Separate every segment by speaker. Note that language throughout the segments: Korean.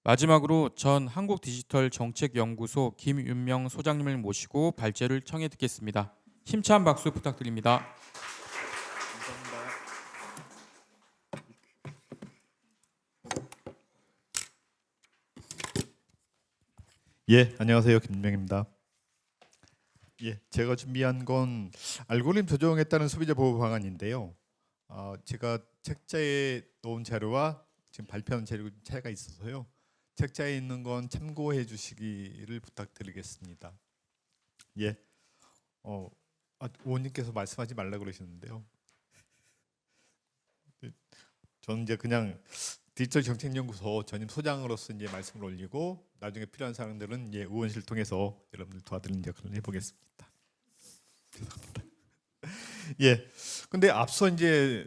Speaker 1: 마지막으로 전 한국디지털정책연구소 김윤명 소장님을 모시고 발제를 청해 듣겠습니다. 힘찬 박수 부탁드립니다.
Speaker 2: 예, 안녕하세요. 김명입니다. 예, 제가 준비한 건 알고리즘 조정에 따른 소비자 보호 방안인데요. 제가 책자에 놓은 자료와 지금 발표하는 자료 차이가 있어서요. 책자에 있는 건 참고해 주시기를 부탁드리겠습니다. 예, 의원님께서 말씀하지 말라 그러시는데요. 저는 이제 그냥 디지털 정책연구소 전임 소장으로서 이제 말씀을 올리고 나중에 필요한 사항들은 이제 의원실 통해서 여러분들 도와드리는 역할을 해보겠습니다. 죄송합니다. 예, 근데 앞서 이제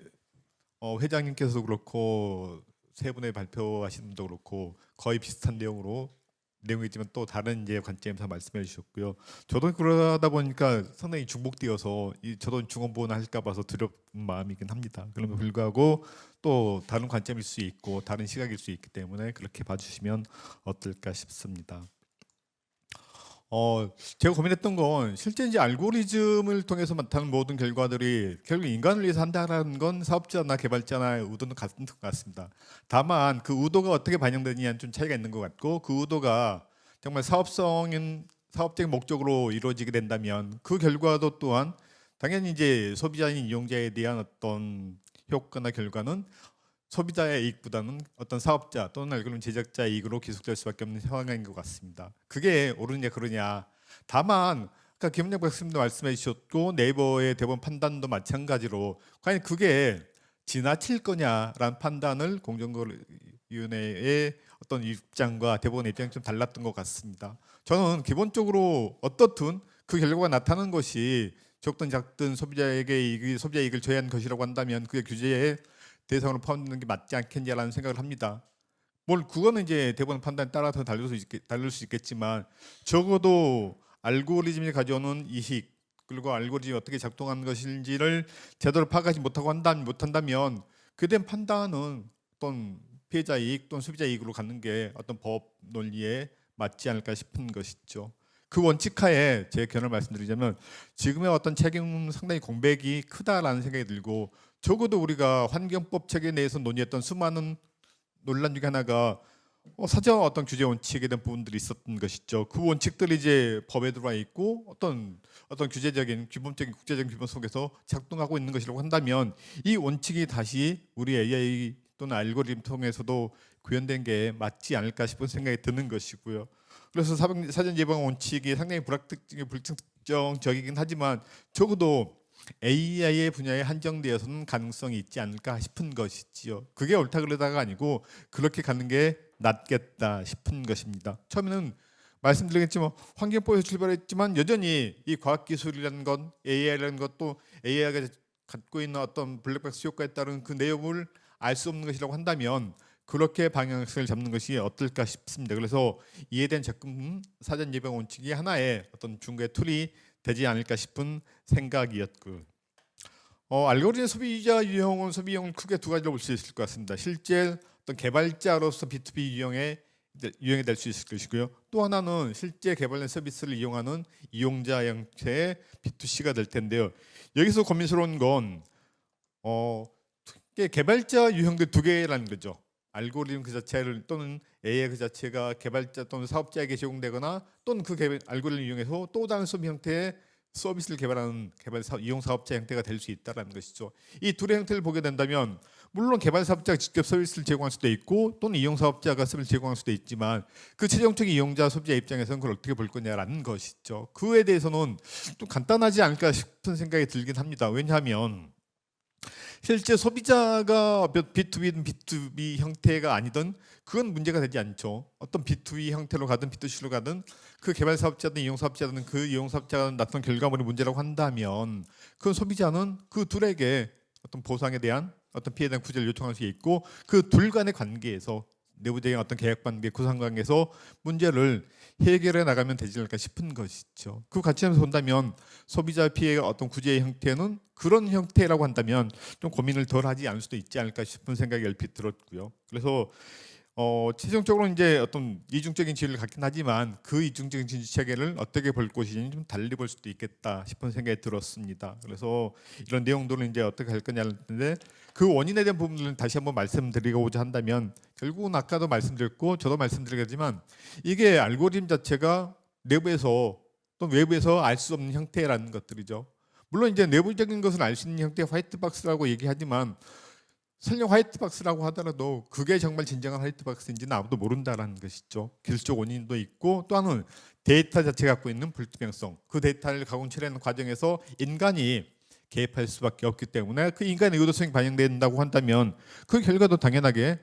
Speaker 2: 회장님께서도 그렇고 세 분의 발표하신 분도 그렇고 거의 비슷한 내용이지만 또 다른 이제 관점에서 말씀해 주셨고요. 저도 그러다 보니까 상당히 중복되어서 저도 중원보원 할까 봐서 두려운 마음이긴 합니다. 그럼에도 불구하고 또 다른 관점일 수 있고 다른 시각일 수 있기 때문에 그렇게 봐주시면 어떨까 싶습니다. 제가 고민했던 건 실제 이제 알고리즘을 통해서 나타나는 모든 결과들이 결국 인간을 위해서 한다는 건 사업자나 개발자나 의도는 같은 것 같습니다. 다만 그 의도가 어떻게 반영되느냐는 좀 차이가 있는 것 같고 그 의도가 정말 사업적인 목적으로 이루어지게 된다면 그 결과도 또한 당연히 이제 소비자인 이용자에 대한 어떤 효과나 결과는 소비자의 이익보다는 어떤 사업자 또는 알고리즘 제작자의 이익으로 기속될 수밖에 없는 상황인 것 같습니다. 그게 옳으냐 그러냐. 다만 아까 김은영 박사님도 말씀해 주셨고 네이버의 대법원 판단도 마찬가지로 과연 그게 지나칠 거냐라는 판단을 공정거래위원회의 어떤 입장과 대법원의 입장이 좀 달랐던 것 같습니다. 저는 기본적으로 어떻든 그 결과가 나타나는 것이 적든 작든 소비자 이익을 저해한 것이라고 한다면 그게 규제에 대상으로 포함되는 게 맞지 않겠냐라는 생각을 합니다. 그거는 이제 대법원 판단에 따라서 다를 수 있겠지만 적어도 알고리즘이 가져오는 이익 그리고 알고리즘이 어떻게 작동하는 것인지를 제대로 파악하지 못한다면 그에 대한 판단은 어떤 피해자 이익 또는 소비자 이익으로 갖는 게 어떤 법 논리에 맞지 않을까 싶은 것이죠. 그 원칙하에 제 견해를 말씀드리자면 지금의 어떤 책임은 상당히 공백이 크다라는 생각이 들고 적어도 우리가 환경법 체계 내에서 논의했던 수많은 논란 중에 하나가 사전 어떤 규제 원칙에 대한 부분들이 있었던 것이죠. 그 원칙들이 이제 법에 들어와 있고 어떤 규제적인 기본적인 국제적인 규범 속에서 작동하고 있는 것이라고 한다면 이 원칙이 다시 우리 AI 또는 알고리즘 통해서도 구현된 게 맞지 않을까 싶은 생각이 드는 것이고요. 그래서 사전 예방 원칙이 상당히 불특정적이긴 하지만 적어도 AI의 분야에 한정되어서는 가능성이 있지 않을까 싶은 것이지요. 그게 옳다 그러다가 아니고 그렇게 가는 게 낫겠다 싶은 것입니다. 처음에는 말씀드리겠지만 환경법에서 출발했지만 여전히 이 과학기술이라는 건 AI라는 것도 AI가 갖고 있는 어떤 블랙박스 효과에 따른 그 내용을 알 수 없는 것이라고 한다면 그렇게 방향을 잡는 것이 어떨까 싶습니다. 그래서 이에 대한 접근 사전 예방 원칙이 하나의 어떤 중개 툴이 되지 않을까 싶은 생각이었고 알고리즘 소비용은 크게 두 가지로 볼 수 있을 것 같습니다. 실제 어떤 개발자로서 B2B 유형이 될 수 있을 것이고요. 또 하나는 실제 개발된 서비스를 이용하는 이용자 형태의 B2C가 될 텐데요. 여기서 고민스러운 건 개발자 유형들 두 개라는 거죠. 알고리즘 그 자체를 또는 AI 그 자체가 개발자 또는 사업자에게 제공되거나 또는 그 알고리즘을 이용해서 또 다른 소비 형태의 서비스를 개발하는 이용 사업자 형태가 될 수 있다는 것이죠. 이 둘의 형태를 보게 된다면 물론 개발 사업자가 직접 서비스를 제공할 수도 있고 또는 이용 사업자가 서비스를 제공할 수도 있지만 그 최종적인 이용자 소비자 입장에서는 그걸 어떻게 볼 거냐라는 것이죠. 그에 대해서는 좀 간단하지 않을까 싶은 생각이 들긴 합니다. 왜냐하면 실제 소비자가 B2B든 B2B 형태가 아니든 그건 문제가 되지 않죠. 어떤 B2B 형태로 가든 B2C로 가든 그 개발 사업자든 이용 사업자든 그 이용 사업자가 나타난 결과물이 문제라고 한다면 그 소비자는 그 둘에게 어떤 보상에 대한 어떤 피해에 대한 구제를 요청할 수 있고 그 둘 간의 관계에서 내부적인 어떤 계약 관계, 구상 관계에서 문제를 해결해 나가면 되지 않을까 싶은 것이죠. 그 관점에서 본다면 소비자 피해의 어떤 구제의 형태는 그런 형태라고 한다면 좀 고민을 덜 하지 않을 수도 있지 않을까 싶은 생각이 얼핏 들었고요. 그래서 최종적으로 이제 어떤 이중적인 지위를 갖긴 하지만 그 이중적인 지위 체계를 어떻게 볼 것인지 좀 달리 볼 수도 있겠다 싶은 생각이 들었습니다. 그래서 이런 내용들을 이제 어떻게 할 거냐는데 그 원인에 대한 부분들은 다시 한번 말씀드리고자 한다면 결국은 아까도 말씀드렸고 저도 말씀드리겠지만 이게 알고리즘 자체가 내부에서 또 외부에서 알 수 없는 형태라는 것들이죠. 물론 이제 내부적인 것을 알 수 있는 형태의 화이트박스라고 얘기하지만 설령 화이트박스라고 하더라도 그게 정말 진정한 화이트박스인지는 아무도 모른다라는 것이죠. 기술적 원인도 있고 또 하나는 데이터 자체가 갖고 있는 불투명성, 그 데이터를 가공 처리하는 과정에서 인간이 개입할 수밖에 없기 때문에 그 인간의 의도성이 반영된다고 한다면 그 결과도 당연하게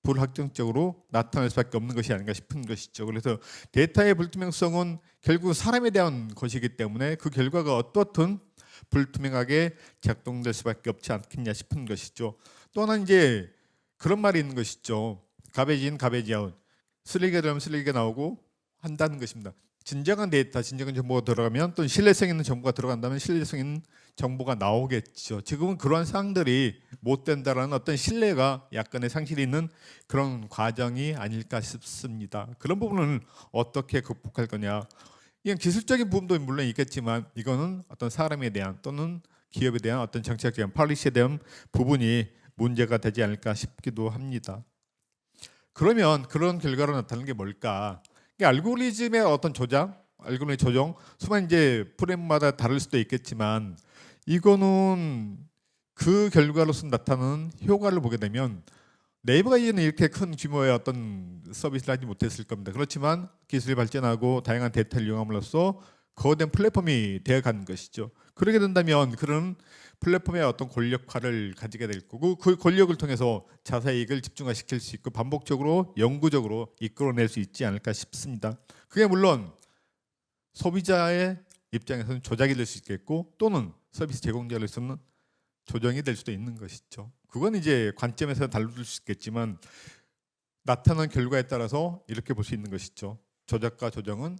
Speaker 2: 불확정적으로 나타날 수밖에 없는 것이 아닌가 싶은 것이죠. 그래서 데이터의 불투명성은 결국 사람에 대한 것이기 때문에 그 결과가 어떻든 불투명하게 작동될 수밖에 없지 않겠냐 싶은 것이죠. 또 하나 이제 그런 말이 있는 것이죠. 가베지 인 가베지 아웃. 쓰레기가 들어가면 쓰레기가 나오고 한다는 것입니다. 진정한 데이터, 진정한 정보가 들어가면 또 신뢰성 있는 정보가 들어간다면 신뢰성 있는 정보가 나오겠죠. 지금은 그러한 사항들이 못 된다라는 어떤 신뢰가 약간의 상실이 있는 그런 과정이 아닐까 싶습니다. 그런 부분을 어떻게 극복할 거냐. 이건 기술적인 부분도 물론 있겠지만 이거는 어떤 사람에 대한 또는 기업에 대한 어떤 정책적인 팔리시에 대한 부분이 문제가 되지 않을까 싶기도 합니다. 그러면 그런 결과로 나타나는 게 뭘까? 알고리즘의 어떤 조작, 알고리즘 조정, 수많은 이제 프레임마다 다를 수도 있겠지만 이거는 그 결과로서 나타나는 효과를 보게 되면 네이버가 이제는 이렇게 큰 규모의 어떤 서비스를 하지 못했을 겁니다. 그렇지만 기술이 발전하고 다양한 데이터를 이용함으로써 거대한 플랫폼이 되어가는 것이죠. 그렇게 된다면 그런 플랫폼의 어떤 권력화를 가지게 될 거고 그 권력을 통해서 자사이익을 집중화시킬 수 있고 반복적으로 영구적으로 이끌어낼 수 있지 않을까 싶습니다. 그게 물론 소비자의 입장에서는 조작이 될 수 있겠고 또는 서비스 제공자로서는 조정이 될 수도 있는 것이죠. 그건 이제 관점에서 다를 수 있겠지만 나타난 결과에 따라서 이렇게 볼 수 있는 것이죠. 조작과 조정은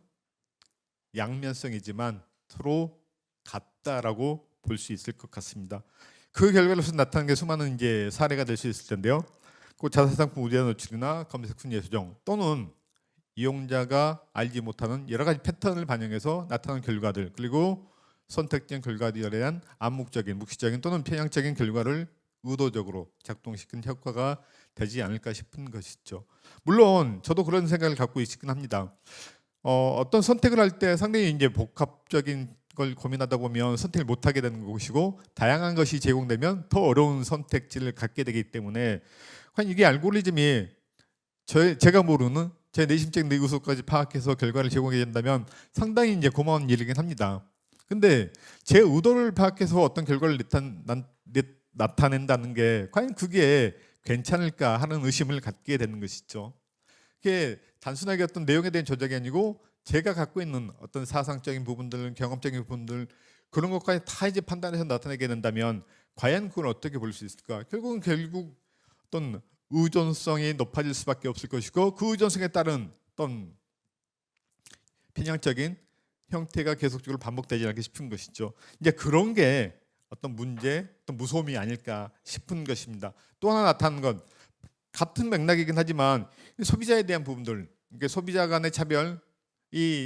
Speaker 2: 양면성이지만 서로 같다라고 볼 수 있을 것 같습니다. 그 결과로서 나타난 게 수많은 이제 사례가 될 수 있을 텐데요. 그 자사상품 우대 노출이나 검색 순위 조정 또는 이용자가 알지 못하는 여러 가지 패턴을 반영해서 나타난 결과들 그리고 선택된 결과들에 대한 암묵적인, 묵시적인 또는 편향적인 결과를 의도적으로 작동시킨 효과가 되지 않을까 싶은 것이죠. 물론 저도 그런 생각을 갖고 있긴 합니다. 어떤 선택을 할 때 상당히 이제 복합적인 걸 고민하다 보면 선택을 못하게 되는 것이고 다양한 것이 제공되면 더 어려운 선택지를 갖게 되기 때문에 과연 이게 알고리즘이 제가 모르는 제 내심적인 의도까지 파악해서 결과를 제공하게 된다면 상당히 이제 고마운 일이긴 합니다. 근데 제 의도를 파악해서 어떤 결과를 나타낸다는 게 과연 그게 괜찮을까 하는 의심을 갖게 되는 것이죠. 그게 단순하게 어떤 내용에 대한 조작이 아니고 제가 갖고 있는 어떤 사상적인 부분들, 경험적인 부분들 그런 것까지 다 이제 판단해서 나타내게 된다면 과연 그걸 어떻게 볼 수 있을까? 결국 어떤 의존성이 높아질 수밖에 없을 것이고 그 의존성에 따른 어떤 편향적인 형태가 계속적으로 반복되지 않게 싶은 것이죠. 이제 그런 게 어떤 문제, 어떤 무서움이 아닐까 싶은 것입니다. 또 하나 나타나는 건 같은 맥락이긴 하지만 소비자에 대한 부분들, 그러니까 소비자 간의 차별이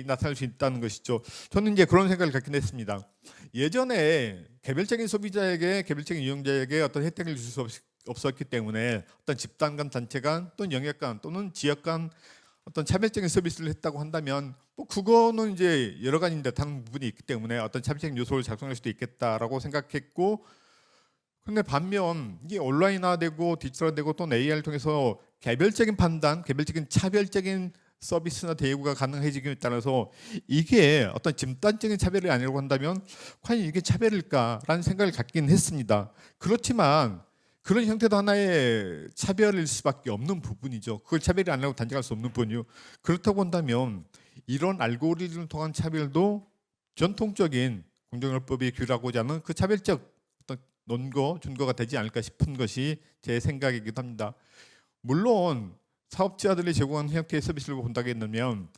Speaker 2: 나타날 수 있다는 것이죠. 저는 이제 그런 생각을 갖긴 했습니다. 예전에 개별적인 소비자에게, 개별적인 이용자에게 어떤 혜택을 줄 수 없었기 때문에 어떤 집단 간, 단체 간, 또는 영역 간, 또는 지역 간 어떤 차별적인 서비스를 했다고 한다면 뭐 그거는 이제 여러 가지인데 다른 부분이 있기 때문에 어떤 차별적인 요소를 작성할 수도 있겠다라고 생각했고 근데 반면 이게 온라인화되고 디지털화되고 또 AI를 통해서 개별적인 판단, 개별적인 차별적인 서비스나 대우가 가능해지기에 따라서 이게 어떤 집단적인 차별이 아니라고 한다면 과연 이게 차별일까라는 생각을 갖긴 했습니다. 그렇지만 그런 형태도 하나의 차별일 수밖에 없는 부분이죠. 그걸 차별이 아니라고 단정할 수 없는 부분이요. 그렇다고 한다면 이런 알고리즘을 통한 차별도 전통적인 공정거래법이 규율하고자 하는 그 차별적 어떤 준거가 되지 않을까 싶은 것이 제 생각이기도 합니다. 물론 사업자들이 제공하는 형태의 서비스를 본다고 한다면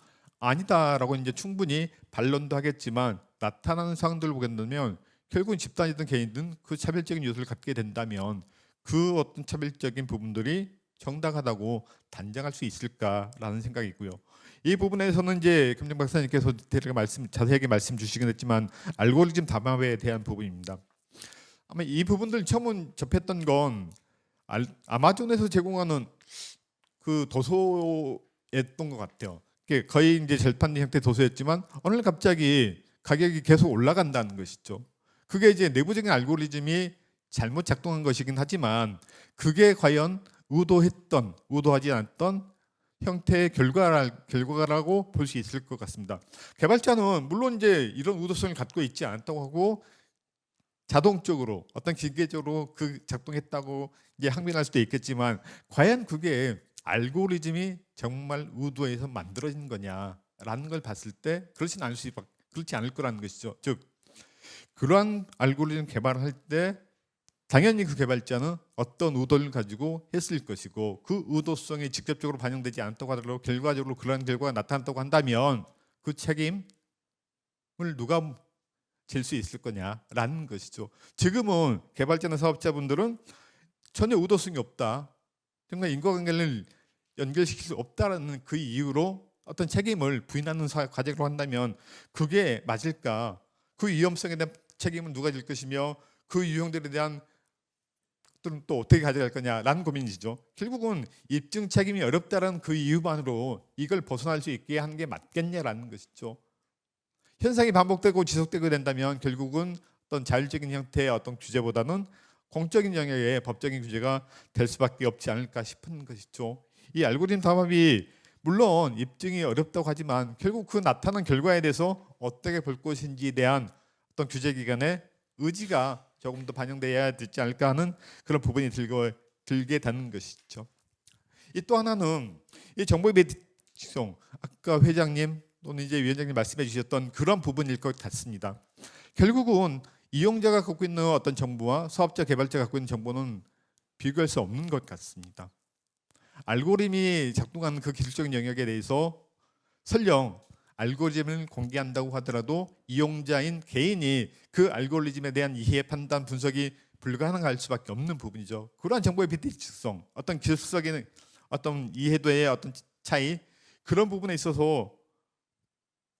Speaker 2: 아니다라고 이제 충분히 반론도 하겠지만 나타나는 상황들을 보게 된다면 결국은 집단이든 개인이든 그 차별적인 요소를 갖게 된다면 그 어떤 차별적인 부분들이 정당하다고 단정할 수 있을까라는 생각이고요. 이 부분에서는 이제 김정 박사님께서 디테일하게 자세하게 말씀 주시긴 했지만 알고리즘 담합에 대한 부분입니다. 아마 이 부분들 처음 접했던 건 아마존에서 제공하는 그 도서였던 것 같아요. 그게 거의 이제 절판 형태 도서였지만 어느 날 갑자기 가격이 계속 올라간다는 것이죠. 그게 이제 내부적인 알고리즘이 잘못 작동한 것이긴 하지만 그게 과연 의도하지 않았던 형태의 결과라고 볼 수 있을 것 같습니다. 개발자는 물론 이제 이런 의도성을 갖고 있지 않았다고 하고 자동적으로 어떤 기계적으로 그 작동했다고 이제 항변할 수도 있겠지만 과연 그게 알고리즘이 정말 의도해서 만들어진 거냐라는 걸 봤을 때 그렇지 않을 거라는 것이죠. 즉 그러한 알고리즘 개발을 할 때 당연히 그 개발자는 어떤 의도를 가지고 했을 것이고 그 의도성이 직접적으로 반영되지 않았다고 하더라도 결과적으로 그러한 결과가 나타났다고 한다면 그 책임을 누가 질 수 있을 거냐라는 것이죠. 지금은 개발자나 사업자분들은 전혀 의도성이 없다. 정말 인과관계를 연결시킬 수 없다라는 그 이유로 어떤 책임을 부인하는 과정으로 한다면 그게 맞을까? 그 위험성에 대한 책임은 누가 질 것이며 그 유형들에 대한 것들은 또 어떻게 가져갈 거냐라는 고민이죠. 결국은 입증 책임이 어렵다는 그 이유만으로 이걸 벗어날 수 있게 하는 게 맞겠냐라는 것이죠. 현상이 반복되고 지속되게 된다면 결국은 어떤 자율적인 형태의 어떤 규제보다는 공적인 영역의 법적인 규제가 될 수밖에 없지 않을까 싶은 것이죠. 이 알고리즘 담합이 물론 입증이 어렵다고 하지만 결국 그 나타난 결과에 대해서 어떻게 볼 것인지에 대한 어떤 규제 기관의 의지가 조금 더 반영돼야 되지 않을까 하는 그런 부분이 들게 되는 것이죠. 이 또 하나는 이 정보의 매직성, 아까 회장님 또는 이제 위원장님 말씀해 주셨던 그런 부분일 것 같습니다. 결국은 이용자가 갖고 있는 어떤 정보와 사업자 개발자가 갖고 있는 정보는 비교할 수 없는 것 같습니다. 알고리즘이 작동하는 그 기술적인 영역에 대해서 설령 알고리즘을 공개한다고 하더라도 이용자인 개인이 그 알고리즘에 대한 이해, 판단, 분석이 불가능할 수밖에 없는 부분이죠. 그러한 정보의 비대칭성, 어떤 기술적인 어떤 이해도의 어떤 차이, 그런 부분에 있어서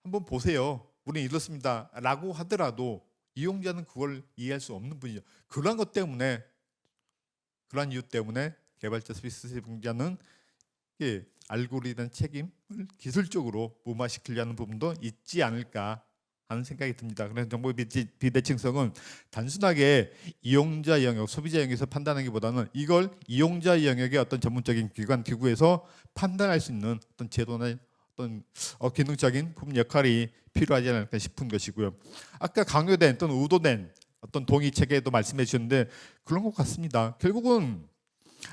Speaker 2: 한번 보세요. 우리는 이렇습니다. 라고 하더라도 이용자는 그걸 이해할 수 없는 분이죠. 그러한 것 때문에, 그러한 이유 때문에 개발자 서비스 제공자는 알고리즘 책임을 기술적으로 무마시키려는 부분도 있지 않을까 하는 생각이 듭니다. 그래서 정보의 비대칭성은 단순하게 이용자 영역, 소비자 영역에서 판단하기보다는 이걸 이용자 영역의 어떤 전문적인 기관, 기구에서 판단할 수 있는 어떤 제도나 어떤 기능적인 부분 역할이 필요하지 않을까 싶은 것이고요. 아까 강요된 또는 의도된 어떤 동의 체계도 말씀해 주셨는데 그런 것 같습니다. 결국은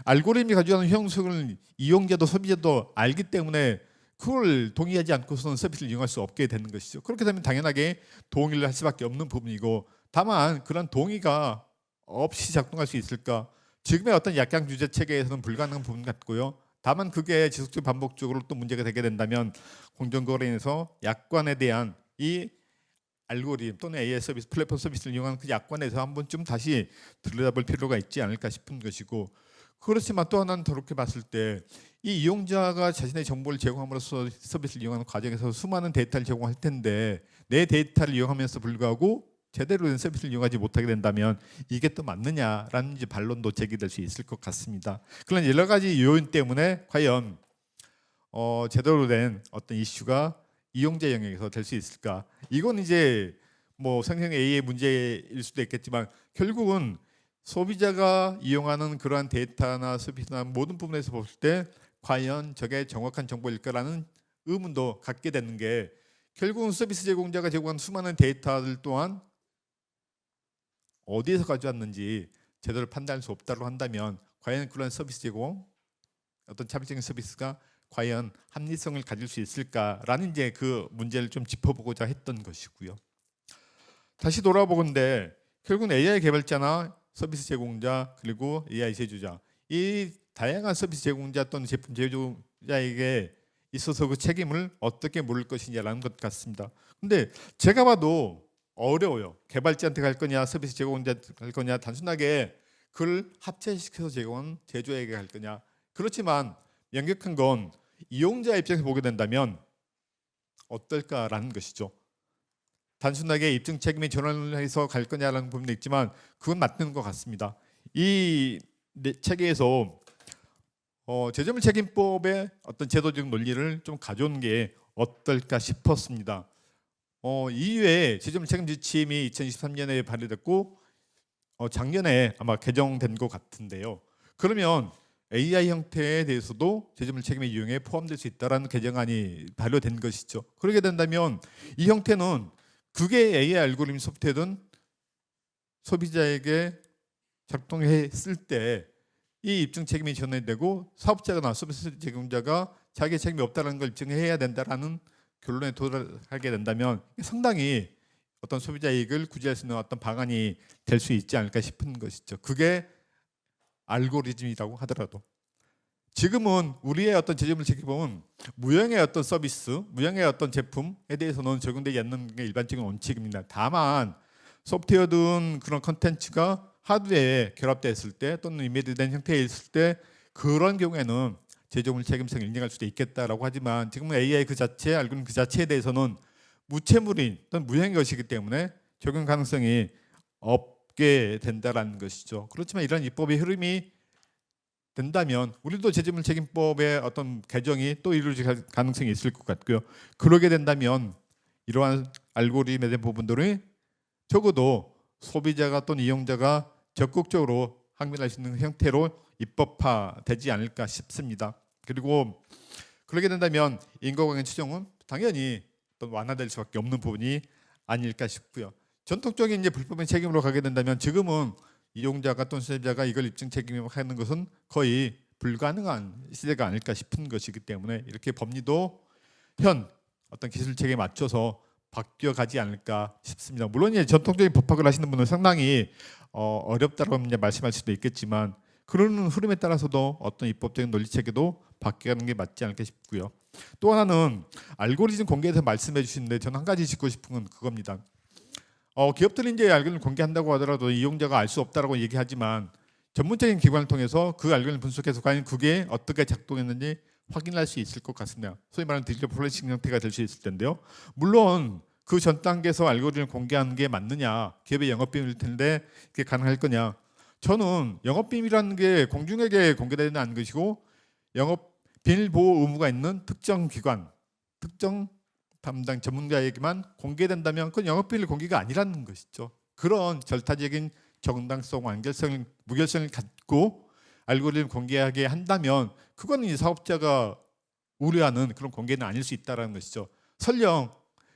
Speaker 2: 알고리즘이 가져가는 형식을 이용자도 소비자도 알기 때문에 그걸 동의하지 않고서는 서비스를 이용할 수 없게 되는 것이죠. 그렇게 되면 당연하게 동의를 할 수밖에 없는 부분이고, 다만 그런 동의가 없이 작동할 수 있을까? 지금의 어떤 약간 규제 체계에서는 불가능한 부분 같고요. 다만 그게 지속적 반복적으로 또 문제가 되게 된다면 공정거래에서 약관에 대한 이 알고리즘 또는 AI 서비스, 플랫폼 서비스를 이용하는 그 약관에서 한 번쯤 다시 들여다볼 필요가 있지 않을까 싶은 것이고, 그렇지만 또 하나는 그렇게 봤을 때 이 이용자가 자신의 정보를 제공함으로써 서비스를 이용하는 과정에서 수많은 데이터를 제공할 텐데 내 데이터를 이용하면서 불구하고 제대로 된 서비스를 이용하지 못하게 된다면 이게 또 맞느냐라는 이제 반론도 제기될 수 있을 것 같습니다. 그런 여러 가지 요인 때문에 과연 제대로 된 어떤 이슈가 이용자 영역에서 될 수 있을까? 이건 이제 뭐 생성 A의 문제일 수도 있겠지만 결국은 소비자가 이용하는 그러한 데이터나 서비스나 모든 부분에서 볼 때 과연 저게 정확한 정보일까라는 의문도 갖게 되는 게, 결국은 서비스 제공자가 제공한 수많은 데이터들 또한 어디에서 가져왔는지 제대로 판단할 수 없다고 한다면 과연 그런 서비스 제공, 어떤 차별적인 서비스가 과연 합리성을 가질 수 있을까라는 이제 그 문제를 좀 짚어보고자 했던 것이고요. 다시 돌아보건데 결국은 AI 개발자나 서비스 제공자 그리고 AI 제조자, 이 다양한 서비스 제공자 또는 제품 제조자에게 있어서 그 책임을 어떻게 물을 것이냐라는 것 같습니다. 근데 제가 봐도 어려워요. 개발자한테 갈 거냐, 서비스 제공자한테 갈 거냐, 단순하게 그걸 합체시켜서 제공한 제조자에게 갈 거냐, 그렇지만 명격한 건 이용자 입장에서 보게 된다면 어떨까라는 것이죠. 단순하게 입증 책임이 전환을 해서 갈 거냐라는 부분도 있지만 그건 맞는 것 같습니다. 이 체계에서 재정물 책임법의 어떤 제도적 논리를 좀 가져온 게 어떨까 싶었습니다. 이후에 재정물 책임 지침이 2023년에 발의됐고 작년에 아마 개정된 것 같은데요. 그러면 AI 형태에 대해서도 재정물 책임의 유형에 포함될 수 있다라는 개정안이 발효된 것이죠. 그렇게 된다면 이 형태는 그게 AI 알고리즘 소프트웨어든 소비자에게 작동했을 때 이 입증 책임이 전환되고 사업자나 서비스 제공자가 자기의 책임이 없다는 걸 입증해야 된다라는 결론에 도달하게 된다면 상당히 어떤 소비자 이익을 구제할 수 있는 어떤 방안이 될 수 있지 않을까 싶은 것이죠. 그게 알고리즘이라고 하더라도 지금은 우리의 어떤 재정물 책임은 무형의 어떤 서비스, 무형의 어떤 제품에 대해서는 적용되지 않는 게 일반적인 원칙입니다. 다만 소프트웨어든 그런 컨텐츠가 하드웨어에 결합되었을 때 또는 인베드된 형태에 있을 때 그런 경우에는 재정물 책임성을 인정할 수도 있겠다라고 하지만 지금은 AI 그 자체, 알고리즘 그 자체에 대해서는 무체물인 또는 무형의 것이기 때문에 적용 가능성이 없게 된다라는 것이죠. 그렇지만 이런 입법의 흐름이 된다면 우리도 재정물 책임법의 어떤 개정이 또 이루어질 가능성이 있을 것 같고요. 그러게 된다면 이러한 알고리즘에 대한 부분들이 적어도 소비자가 또는 이용자가 적극적으로 항변할 수 있는 형태로 입법화되지 않을까 싶습니다. 그리고 그러게 된다면 인과관계 추정은 당연히 또 완화될 수밖에 없는 부분이 아닐까 싶고요. 전통적인 이제 불법의 책임으로 가게 된다면 지금은 이용자가 또는 소비자가 이걸 입증 책임하는 것은 거의 불가능한 시대가 아닐까 싶은 것이기 때문에 이렇게 법리도 현 어떤 기술 체계에 맞춰서 바뀌어가지 않을까 싶습니다. 물론 이제 전통적인 법학을 하시는 분은 상당히 어렵다고 이제 말씀할 수도 있겠지만 그런 흐름에 따라서도 어떤 입법적인 논리 체계도 바뀌어가는 게 맞지 않을까 싶고요. 또 하나는 알고리즘 공개에 대해서 말씀해 주시는데 저는 한 가지 짚고 싶은 건 그겁니다. 기업들이 이제 알고리즘 공개한다고 하더라도 이용자가 알 수 없다라고 얘기하지만 전문적인 기관을 통해서 그 알고리즘 분석해서 과연 그게 어떻게 작동했는지 확인할 수 있을 것 같습니다. 소위 말하는 디지털 포렌식 형태가 될 수 있을 텐데요. 물론 그 전 단계에서 알고리즘을 공개하는 게 맞느냐, 기업의 영업비밀일 텐데 그게 가능할 거냐. 저는 영업비밀이라는 게 공중에게 공개되는 않은 것이고 영업 비밀 보호 의무가 있는 특정 기관, 특정 담당 전문가에게만 공개된다면 그건 영업비밀 공개가 아니라는 것이죠. 그런 절타적인 정당성, 완결성, 무결성을 갖고 알고리즘 공개하게 한다면 그건 이 사업자가 우려하는 그런 공개는 아닐 수 있다는 것이죠. 설령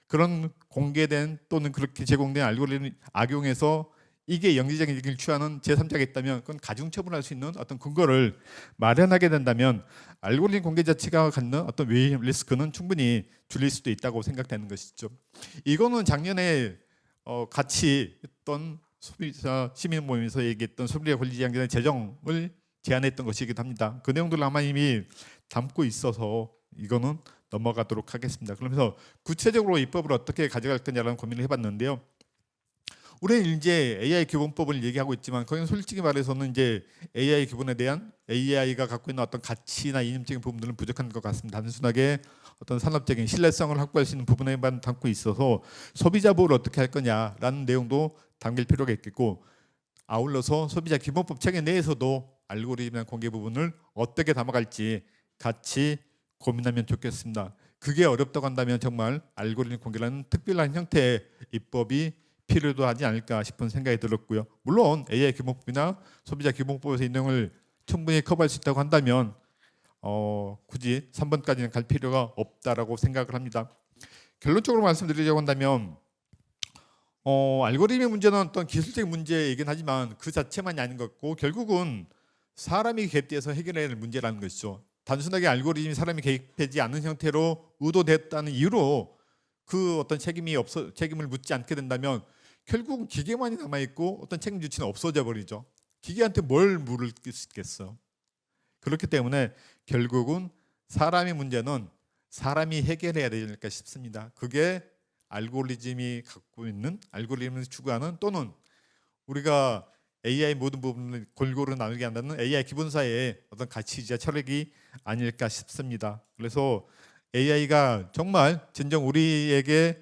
Speaker 2: 그런 공개된 또는 그렇게 제공된 알고리즘 악용해서 이게 영리적인 얘기를 취하는 제3자가 있다면 그건 가중처분할 수 있는 어떤 근거를 마련하게 된다면 알고리즘 공개 자체가 갖는 어떤 위험 리스크는 충분히 줄일 수도 있다고 생각되는 것이죠. 이거는 작년에 같이 했던 소비자 시민 모임에서 얘기했던 소비자 권리 지향자의 제정을 제안했던 것이기도 합니다. 그 내용들을 아마 이미 담고 있어서 이거는 넘어가도록 하겠습니다. 그러면서 구체적으로 입법을 어떻게 가져갈 거냐라는 고민을 해봤는데요. 우리는 이제 AI 기본법을 얘기하고 있지만 거기는 솔직히 말해서는 이제 AI 기본에 대한 AI가 갖고 있는 어떤 가치나 이념적인 부분들은 부족한 것 같습니다. 단순하게 어떤 산업적인 신뢰성을 확보할 수 있는 부분에만 담고 있어서 소비자 보호를 어떻게 할 거냐라는 내용도 담길 필요가 있겠고 아울러서 소비자 기본법 체계 내에서도 알고리즘이나 공개 부분을 어떻게 담아갈지 같이 고민하면 좋겠습니다. 그게 어렵다고 한다면 정말 알고리즘 공개라는 특별한 형태의 입법이 필요도 하지 않을까 싶은 생각이 들었고요. 물론 AI 기본법이나 소비자 기본법에서 이 내용을 충분히 커버할 수 있다고 한다면 굳이 3번까지는 갈 필요가 없다라고 생각을 합니다. 결론적으로 말씀드리자고 한다면 알고리즘의 문제는 어떤 기술적인 문제이긴 하지만 그 자체만이 아닌 것 같고 결국은 사람이 개입돼서 해결해야 할 문제라는 것이죠. 단순하게 알고리즘이 사람이 개입하지 않는 형태로 의도됐다는 이유로 그 어떤 책임을 묻지 않게 된다면 결국 기계만이 남아 있고 어떤 책임 주체는 없어져 버리죠. 기계한테 뭘 물을 수 있겠어. 그렇기 때문에 결국은 사람의 문제는 사람이 해결해야 되지 않을까 싶습니다. 그게 알고리즘이 갖고 있는 알고리즘을 추구하는 또는 우리가 AI 모든 부분을 골고루 나누게 한다는 AI 기본사의 어떤 가치이자 철학이 아닐까 싶습니다. 그래서 AI가 정말 진정 우리에게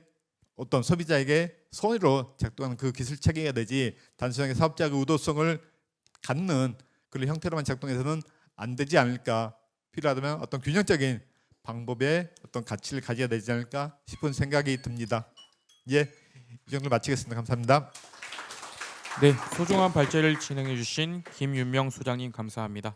Speaker 2: 어떤 소비자에게 손으로 작동하는 그 기술 체계가 되지 단순하게 사업자의 의도성을 갖는 그런 형태로만 작동해서는 안 되지 않을까. 필요하다면 어떤 균형적인 방법의 어떤 가치를 가져야 되지 않을까 싶은 생각이 듭니다. 예, 이 정도 마치겠습니다. 감사합니다.
Speaker 1: 네, 소중한 발제를 진행해 주신 김윤명 소장님 감사합니다.